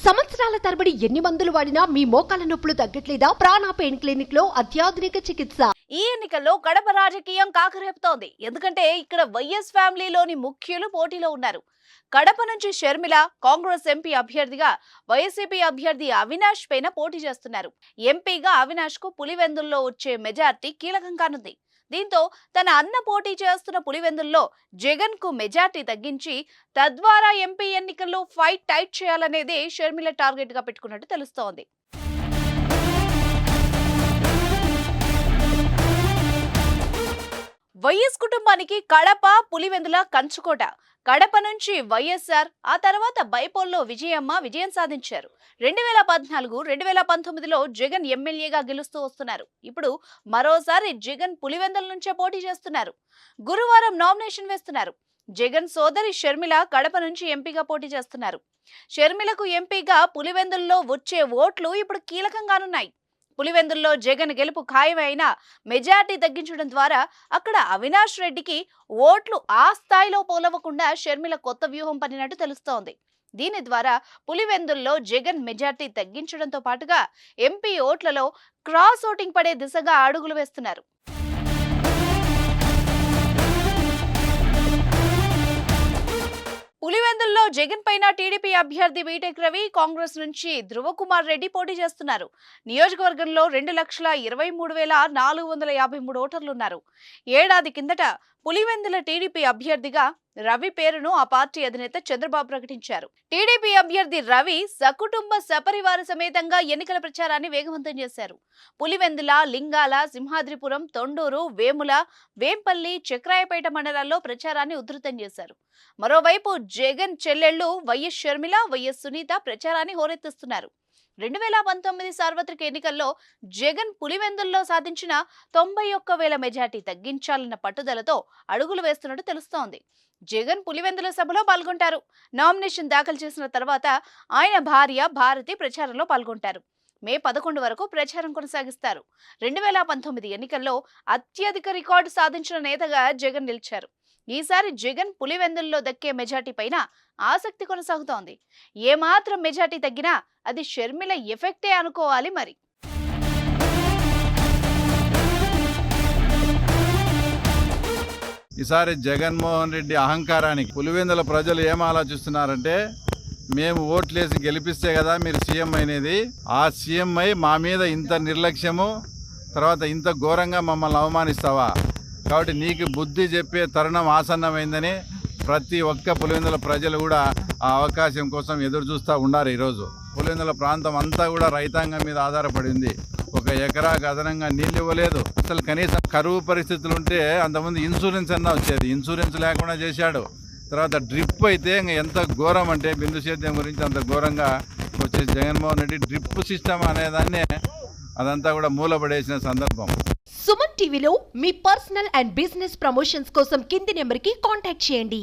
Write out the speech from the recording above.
సంవత్సరాల తరబడి ఎన్ని మందులు వాడినా మీ మోకాల నొప్పులు తగ్గట్లేదా? ప్రాణ పెయిన్ క్లినిక్ లో అత్యాధునిక చికిత్స. ఈ ఎన్నికల్లో కడప రాజకీయం కాకరేపుతోంది. ఎందుకంటే ఇక్కడ వైఎస్ ఫ్యామిలీలోని ముఖ్యులు పోటీలో ఉన్నారు. కడప నుంచి షర్మిల కాంగ్రెస్ ఎంపీ అభ్యర్థిగా, వైసీపీ అభ్యర్థి అవినాష్ పైన పోటీ చేస్తున్నారు. ఎంపీగా అవినాష్ కు పులివెందుల్లో వచ్చే మెజార్టీ కీలకం కానుంది. దీంతో తన అన్న పోటీ చేస్తున్న పులివెందుల్లో జగన్ కు మెజార్టీ తగ్గించి తద్వారా ఎంపీ ఎన్నికల్లో ఫైట్ టైట్ చేయాలనేదే షర్మిల టార్గెట్ గా పెట్టుకున్నట్టు తెలుస్తోంది. వైఎస్ కుటుంబానికి కడప పులివెందుల కంచుకోట. కడప నుంచి వైఎస్ఆర్, ఆ తర్వాత బైపోల్లో విజయమ్మ విజయం సాధించారు. 2014, 2019లో జగన్ ఎమ్మెల్యేగా గెలుస్తూ వస్తున్నారు. ఇప్పుడు మరోసారి జగన్ పులివెందుల నుంచే పోటీ చేస్తున్నారు. గురువారం నామినేషన్ వేస్తున్నారు. జగన్ సోదరి షర్మిల కడప నుంచి ఎంపీగా పోటీ చేస్తున్నారు. షర్మిలకు ఎంపీగా పులివెందుల్లో వచ్చే ఓట్లు ఇప్పుడు కీలకంగానున్నాయి. పులివెందుల్లో జగన్ గెలుపు ఖాయమైనా మెజార్టీ తగ్గించడం ద్వారా అక్కడ అవినాష్ రెడ్డికి ఓట్లు ఆ స్థాయిలో పోలవకుండా షర్మిల కొత్త వ్యూహం పన్నినట్టు తెలుస్తోంది. దీని ద్వారా పులివెందుల్లో జగన్ మెజార్టీ తగ్గించడంతో పాటుగా ఎంపీ ఓట్లలో క్రాస్ ఓటింగ్ పడే దిశగా అడుగులు వేస్తున్నారు. పులివెందుల్లో జగన్ పైన టీడీపీ అభ్యర్థి బీటెక్ రవి, కాంగ్రెస్ నుంచి ధృవకుమార్ రెడ్డి పోటీ చేస్తున్నారు. నియోజకవర్గంలో 2,23,453 ఓటర్లున్నారు. ఏడాది కిందట పులివెందుల టీడీపీ అభ్యర్థిగా రవి పేరును ఆ పార్టీ అధినేత చంద్రబాబు ప్రకటించారు. టీడీపీ అభ్యర్థి రవి సకుటుంబ సపరివార సమేతంగా ఎన్నికల ప్రచారాన్ని వేగవంతం చేశారు. పులివెందుల, లింగాల, సింహాద్రిపురం, తొండూరు, వేముల, వేంపల్లి, చక్రాయపేట మండలాల్లో ప్రచారాన్ని ఉధృతం చేశారు. మరోవైపు జగన్ చెల్లెళ్లు వైఎస్ షర్మిల, వైఎస్ సునీత ప్రచారాన్ని హోరెత్తిస్తున్నారు. 2019 సార్వత్రిక ఎన్నికల్లో జగన్ పులివెందుల్లో సాధించిన 91,000 మెజార్టీ తగ్గించాలన్న పట్టుదలతో అడుగులు వేస్తున్నట్టు తెలుస్తోంది. జగన్ పులివెందుల సభలో పాల్గొంటారు. నామినేషన్ దాఖలు చేసిన తర్వాత ఆయన భార్య భారతి ప్రచారంలో పాల్గొంటారు. మే 11 వరకు ప్రచారం కొనసాగిస్తారు. 2019 ఎన్నికల్లో అత్యధిక రికార్డు సాధించిన నేతగా జగన్ నిలిచారు. ఈసారి జగన్ పులివెందుల్లో దక్కే మెజార్టీ పైన ఆసక్తి కొనసాగుతోంది. ఏమాత్రం మెజార్టీ తగ్గినా అది షర్మిల ఎఫెక్టే అనుకోవాలి మరి. ఈసారి జగన్మోహన్ రెడ్డి అహంకారానికి పులివెందుల ప్రజలు ఏం ఆలోచిస్తున్నారంటే, మేము ఓట్లేసి గెలిపిస్తే కదా మీరు సీఎం అయినది, ఆ సీఎం అయి మా మీద ఇంత నిర్లక్ష్యము, తర్వాత ఇంత ఘోరంగా మమ్మల్ని అవమానిస్తావా, కాబట్టి నీకు బుద్ధి చెప్పే తరుణం ఆసన్నమైందని ప్రతి ఒక్క పులివెందుల ప్రజలు కూడా ఆ అవకాశం కోసం ఎదురు చూస్తూ ఉన్నారు. ఈరోజు పులివెందుల ప్రాంతం అంతా కూడా రైతాంగం మీద ఆధారపడి ఉంది. 1 ఎకరాకు అదనంగా నీళ్ళు ఇవ్వలేదు. అసలు కనీసం కరువు పరిస్థితులు ఉంటే అంతకుముందు ఇన్సూరెన్స్ అన్నా వచ్చేది, ఇన్సూరెన్స్ లేకుండా చేశాడు. తర్వాత డ్రిప్ అయితే ఇంకా ఎంత ఘోరం అంటే బిందు సేద్యం గురించి అంత ఘోరంగా వచ్చేసి జగన్మోహన్ రెడ్డి డ్రిప్ సిస్టమ్ అనేదాన్నే అదంతా కూడా మూలపడేసిన సందర్భం. సుమన్ టీవీలో మీ పర్సనల్ అండ్ బిజినెస్ ప్రమోషన్స్ కోసం కింది నెంబర్కి కాంటాక్ట్ చేయండి.